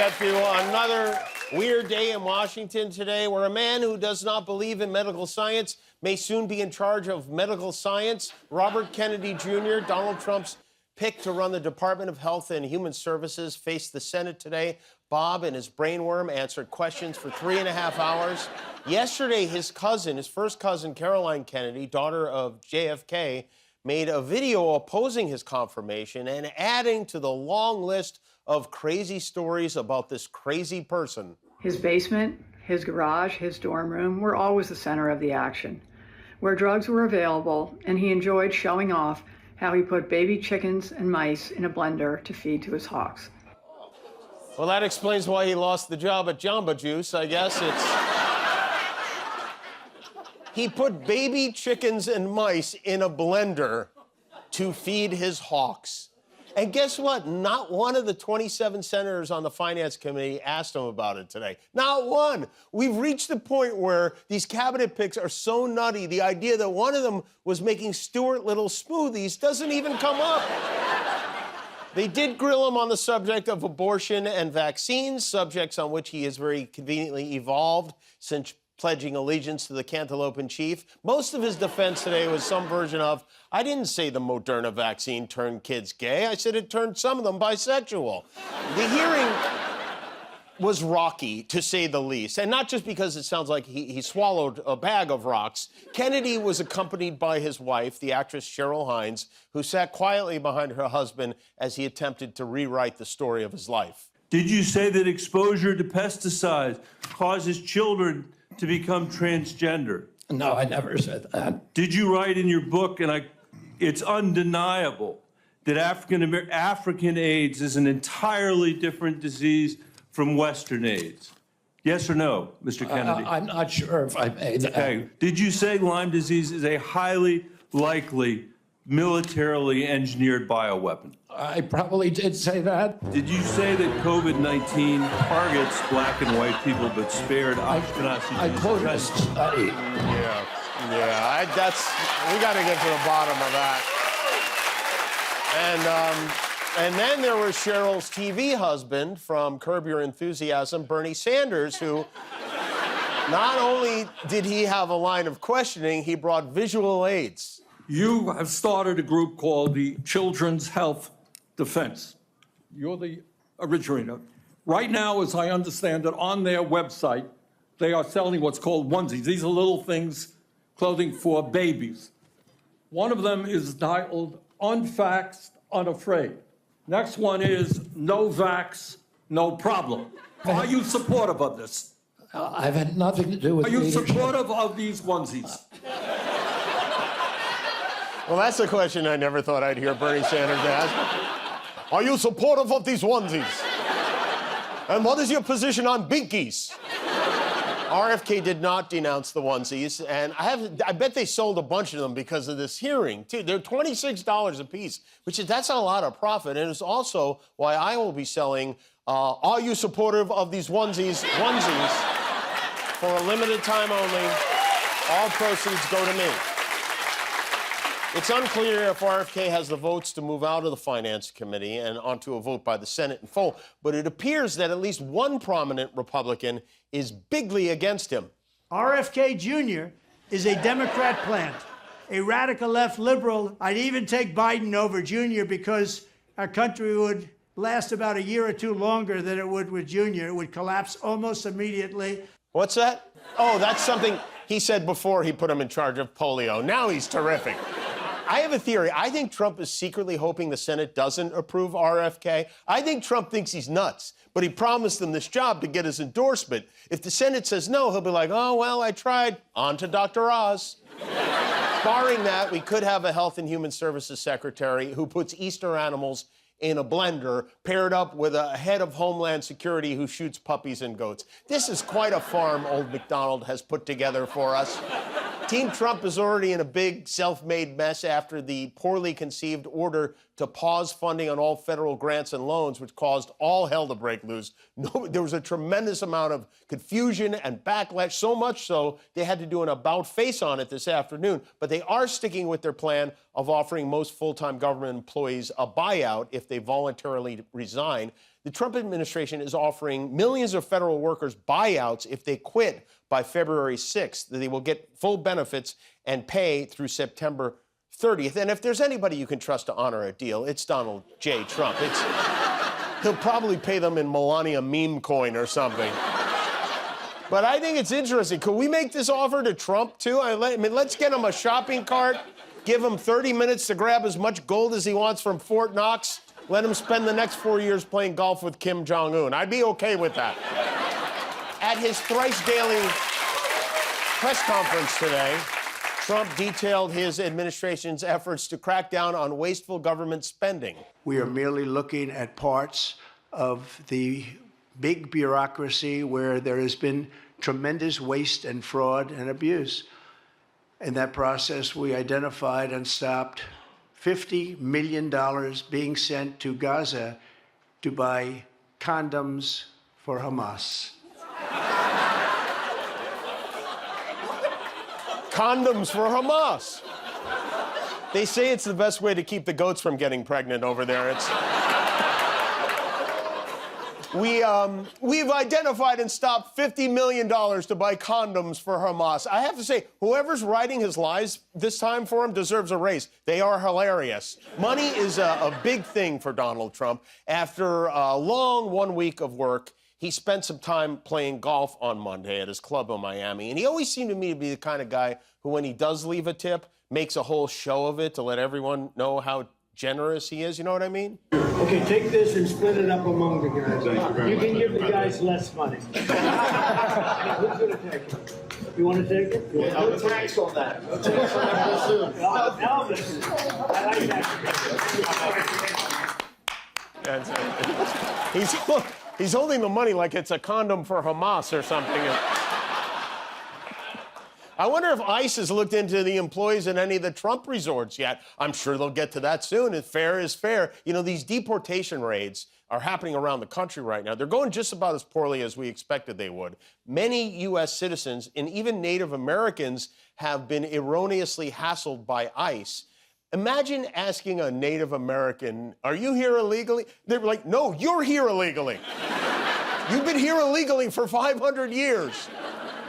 get to another weird day in Washington today where a man who does not believe in medical science may soon be in charge of medical science. Robert Kennedy Jr., Donald Trump's pick to run the Department of Health and Human Services, faced the Senate today. Bob and his brainworm answered questions for 3.5 hours. Yesterday, his first cousin, Caroline Kennedy, daughter of JFK, made a video opposing his confirmation and adding to the long list of crazy stories about this crazy person. His basement, his garage, his dorm room were always the center of the action, where drugs were available, and he enjoyed showing off how he put baby chickens and mice in a blender to feed to his hawks. Well, that explains why he lost the job at Jamba Juice, I guess. He put baby chickens and mice in a blender to feed his hawks. And guess what? Not one of the 27 senators on the Finance Committee asked him about it today. Not one. We've reached the point where these cabinet picks are so nutty, the idea that one of them was making Stuart Little smoothies doesn't even come up. They did grill him on the subject of abortion and vaccines, subjects on which he has very conveniently evolved since pledging allegiance to the cantaloupe in chief. Most of his defense today was some version of, I didn't say the Moderna vaccine turned kids gay. I said it turned some of them bisexual. The hearing was rocky, to say the least. And not just because it sounds like he swallowed a bag of rocks. Kennedy was accompanied by his wife, the actress Cheryl Hines, who sat quietly behind her husband as he attempted to rewrite the story of his life. Did you say that exposure to pesticides causes children to become transgender? No, I never said that. Did you write in your book, and it's undeniable, that African AIDS is an entirely different disease from Western AIDS? Yes or no, Mr. Kennedy? I'm not sure if I made that. Okay. Did you say Lyme disease is a highly likely militarily engineered bioweapon? I probably did say that. Did you say that COVID-19 targets black and white people but spared Ashkenazi? I quoted a study. Yeah, we got to get to the bottom of that. And then there was Cheryl's TV husband from Curb Your Enthusiasm, Bernie Sanders, who not only did he have a line of questioning, he brought visual aids. You have started a group called the Children's Health Defense. You're the originator. Right now, as I understand it, on their website, they are selling what's called onesies. These are little things, clothing for babies. One of them is titled Unvaxxed, Unafraid. Next one is No Vax, No Problem. Are you supportive of this? I've had nothing to do with Are you leadership. supportive of these onesies? Well, that's a question I never thought I'd hear Bernie Sanders ask. Are you supportive of these onesies? And what is your position on binkies? RFK did not denounce the onesies, and I bet they sold a bunch of them because of this hearing, too. They're $26 a piece, that's a lot of profit, and it's also why I will be selling Are You Supportive of These onesies for a limited time only. All proceeds go to me. It's unclear if RFK has the votes to move out of the Finance Committee and onto a vote by the Senate in full, but it appears that at least one prominent Republican is bigly against him. RFK Jr. is a Democrat plant, a radical left liberal. I'd even take Biden over Jr. because our country would last about a year or two longer than it would with Jr. It would collapse almost immediately. What's that? Oh, that's something he said before he put him in charge of polio. Now he's terrific. I have a theory. I think Trump is secretly hoping the Senate doesn't approve RFK. I think Trump thinks he's nuts, but he promised them this job to get his endorsement. If the Senate says no, he'll be like, oh, well, I tried. On to Dr. Oz. Barring that, we could have a Health and Human Services secretary who puts Easter animals in a blender, paired up with a head of Homeland Security who shoots puppies and goats. This is quite a farm old McDonald has put together for us. Team Trump is already in a big self-made mess after the poorly conceived order to pause funding on all federal grants and loans, which caused all hell to break loose. There was a tremendous amount of confusion and backlash, so much so they had to do an about-face on it this afternoon. But they are sticking with their plan of offering most full-time government employees a buyout if they voluntarily resign. The Trump administration is offering millions of federal workers buyouts if they quit by February 6th. They will get full benefits and pay through September 30th. And if there's anybody you can trust to honor a deal, it's Donald J. Trump. He'll probably pay them in Melania meme coin or something. But I think it's interesting. Could we make this offer to Trump, too? I mean, let's get him a shopping cart, give him 30 minutes to grab as much gold as he wants from Fort Knox, let him spend the next 4 years playing golf with Kim Jong-un. I'd be okay with that. At his thrice daily press conference today, Trump detailed his administration's efforts to crack down on wasteful government spending. We are merely looking at parts of the big bureaucracy where there has been tremendous waste and fraud and abuse. In that process, we identified and stopped $50 million being sent to Gaza to buy condoms for Hamas. Condoms for Hamas. They say it's the best way to keep the goats from getting pregnant over there. We've identified and stopped $50 million to buy condoms for Hamas. I have to say, whoever's writing his lies this time for him deserves a raise. They are hilarious. Money is a big thing for Donald Trump. After a long 1 week of work, he spent some time playing golf on Monday at his club in Miami. And he always seemed to me to be the kind of guy who, when he does leave a tip, makes a whole show of it to let everyone know how generous he is. You know what I mean? Okay, take this and split it up among the guys. You can give the guys less money. Who's going to take it? You want to take it? No tax on that. No tax on that soon. Elvis. I like that. He's holding the money like it's a condom for Hamas or something. I wonder if ICE has looked into the employees in any of the Trump resorts yet. I'm sure they'll get to that soon. If fair is fair. You know, these deportation raids are happening around the country right now. They're going just about as poorly as we expected they would. Many U.S. citizens and even Native Americans have been erroneously hassled by ICE. Imagine asking a Native American, are you here illegally? They're like, no, you're here illegally. You've been here illegally for 500 years.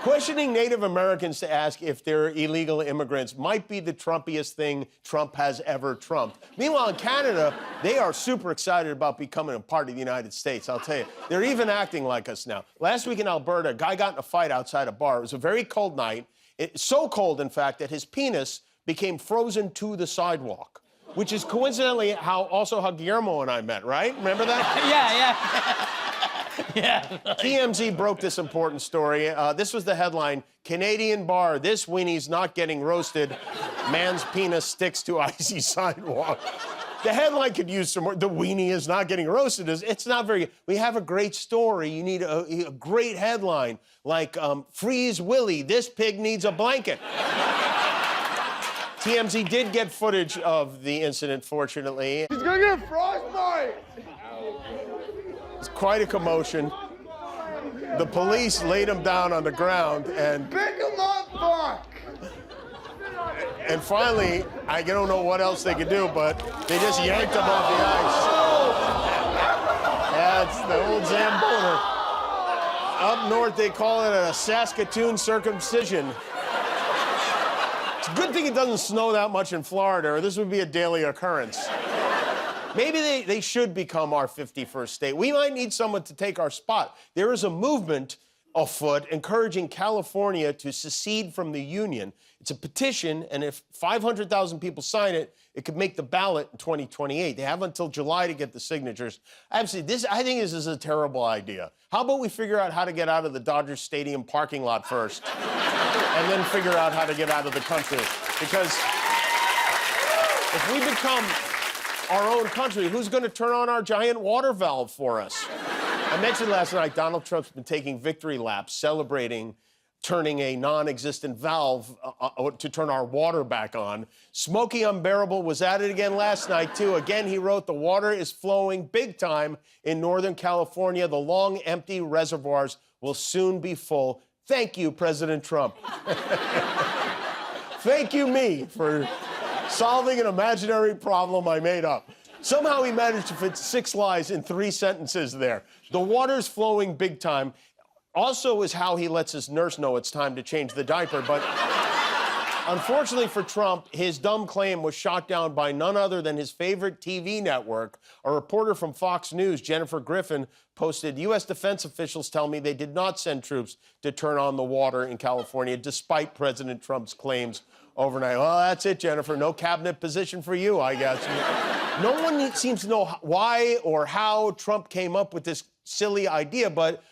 Questioning Native Americans to ask if they're illegal immigrants might be the Trumpiest thing Trump has ever trumped. Meanwhile, in Canada, they are super excited about becoming a part of the United States, I'll tell you. They're even acting like us now. Last week in Alberta, a guy got in a fight outside a bar. It was a very cold night. So cold, in fact, that his penis became frozen to the sidewalk, which is coincidentally how Guillermo and I met, right? Remember that? Yeah. TMZ broke this important story. This was the headline, Canadian bar, this weenie's not getting roasted. Man's penis sticks to icy sidewalk. The headline could use some more. The weenie is not getting roasted. It's not very good. We have a great story. You need a great headline, like Freeze Willie, this pig needs a blanket. TMZ did get footage of the incident, fortunately. He's gonna get frostbite! It's quite a commotion. The police laid him down on the ground and... Pick him up, fuck! And finally, I don't know what else they could do, but they just yanked him off the ice. That's the old Zambona. Up north, they call it a Saskatoon circumcision. It's a good thing it doesn't snow that much in Florida, or this would be a daily occurrence. Maybe they should become our 51st state. We might need someone to take our spot. There is a movement afoot encouraging California to secede from the Union. It's a petition, and if 500,000 people sign it, it could make the ballot in 2028. They have until July to get the signatures. Absolutely, I think this is a terrible idea. How about we figure out how to get out of the Dodger Stadium parking lot first, and then figure out how to get out of the country? Because if we become our own country, who's going to turn on our giant water valve for us? I mentioned last night Donald Trump's been taking victory laps, celebrating turning a non-existent valve to turn our water back on. Smokey Unbearable was at it again last night, too. Again, he wrote, the water is flowing big time in Northern California. The long empty reservoirs will soon be full. Thank you, President Trump. Thank you, me, for solving an imaginary problem I made up. Somehow he managed to fit 6 lies in 3 sentences there. The water's flowing big time. Also is how he lets his nurse know it's time to change the diaper, but unfortunately for Trump, his dumb claim was shot down by none other than his favorite TV network. A reporter from Fox News, Jennifer Griffin, posted, U.S. defense officials tell me they did not send troops to turn on the water in California, despite President Trump's claims overnight. Well, that's it, Jennifer. No cabinet position for you, I guess. No one seems to know why or how Trump came up with this silly idea, but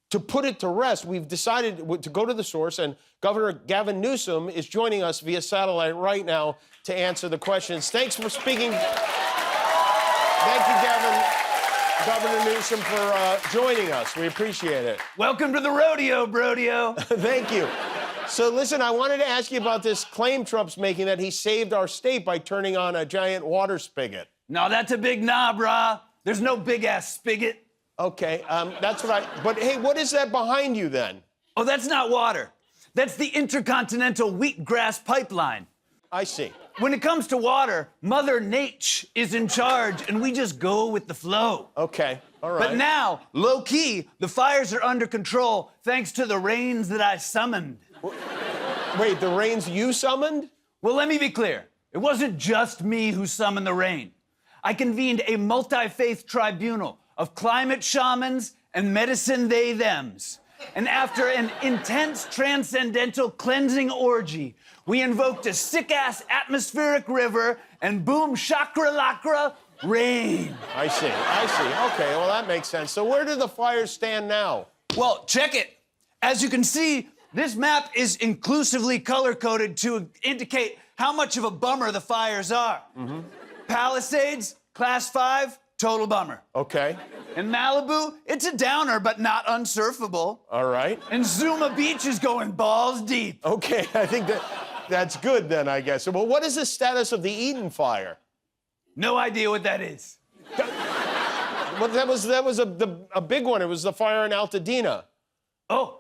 to put it to rest, we've decided to go to the source, and Governor Gavin Newsom is joining us via satellite right now to answer the questions. Thanks for speaking. Thank you, Governor Newsom, for joining us. We appreciate it. Welcome to the rodeo, Brodio. Thank you. So listen, I wanted to ask you about this claim Trump's making that he saved our state by turning on a giant water spigot. No, that's a big nah, brah. There's no big-ass spigot. Okay, that's what but hey, what is that behind you then? Oh, that's not water. That's the Intercontinental Wheatgrass Pipeline. I see. When it comes to water, Mother Nature is in charge, and we just go with the flow. Okay, all right. But now, low-key, the fires are under control thanks to the rains that I summoned. Wait, the rains you summoned? Well, let me be clear. It wasn't just me who summoned the rain. I convened a multi-faith tribunal of climate shamans and medicine they-thems. And after an intense transcendental cleansing orgy, we invoked a sick-ass atmospheric river and boom shakra-lakra, rain. I see. Okay, well, that makes sense. So where do the fires stand now? Well, check it. As you can see, this map is inclusively color-coded to indicate how much of a bummer the fires are. Mm-hmm. Palisades, class 5, total bummer. Okay. In Malibu, it's a downer, but not unsurfable. All right. And Zuma Beach is going balls deep. Okay, I think that's good then, I guess. Well, what is the status of the Eden fire? No idea what that is. Well, that was a big one. It was the fire in Altadena. Oh.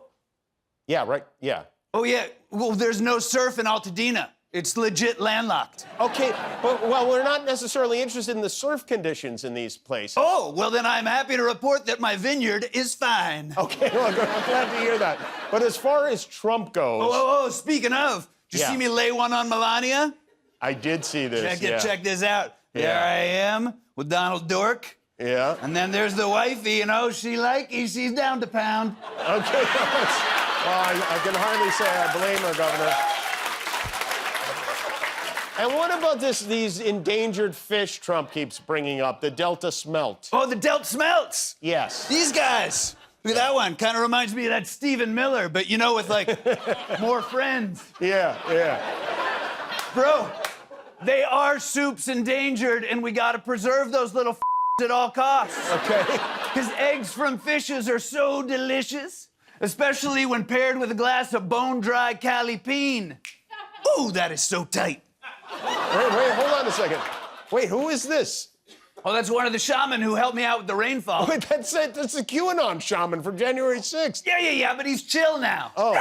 Yeah, right, yeah. Oh, yeah. Well, there's no surf in Altadena. It's legit landlocked. Okay, but, well, we're not necessarily interested in the surf conditions in these places. Oh, well, then I'm happy to report that my vineyard is fine. Okay, well, I'm glad to hear that. But as far as Trump goes... Oh, speaking of, did you see me lay one on Melania? I did see this, Check this out. Yeah. There I am with Donald Dork. Yeah. And then there's the wifey, she's down to pound. Okay, well, I can hardly say I blame her, Governor. And what about these endangered fish Trump keeps bringing up, the Delta smelt? Oh, the Delta smelts? Yes. These guys. Look at that one. Kind of reminds me of that Stephen Miller, but with like more friends. Yeah. Bro, they are soup's endangered, and we gotta preserve those little at all costs. Okay. Because eggs from fishes are so delicious, especially when paired with a glass of bone-dry Cali Peen. Ooh, that is so tight. Wait, hold on a second. Wait, who is this? Oh, that's one of the shaman who helped me out with the rainfall. Wait, that's it. That's the QAnon shaman from January 6th. Yeah, but he's chill now. Oh.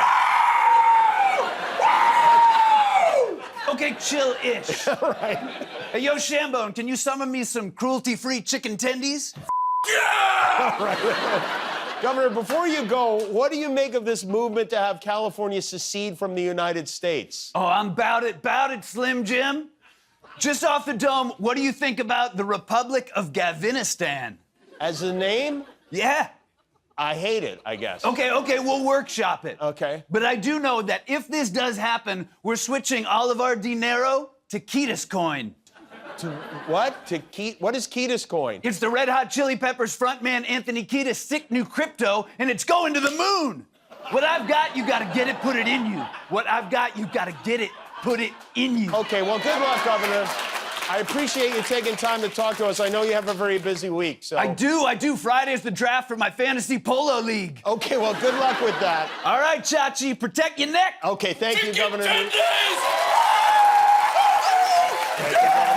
Okay, chill-ish. All right. Hey, yo, Shambone, can you summon me some cruelty-free chicken tendies? Yeah! All right. Governor, before you go, what do you make of this movement to have California secede from the United States? Oh, I'm bout it, Slim Jim. Just off the dome, what do you think about the Republic of Gavinistan? As a name? Yeah. I hate it, I guess. Okay, we'll workshop it. Okay. But I do know that if this does happen, we're switching all of our dinero to Ketis coin. To what? What is Ketis coin? It's the Red Hot Chili Peppers frontman Anthony Kiedis' sick new crypto, and it's going to the moon. What I've got, you gotta get it, put it in you. What I've got, you gotta get it, put it in you. Okay, well, good luck, Governor. I appreciate you taking time to talk to us. I know you have a very busy week, so. I do. Friday's the draft for my fantasy polo league. Okay, well, good luck with that. All right, Chachi, protect your neck. Okay, thank you, Governor. Chicken tenders! Thank you, Governor.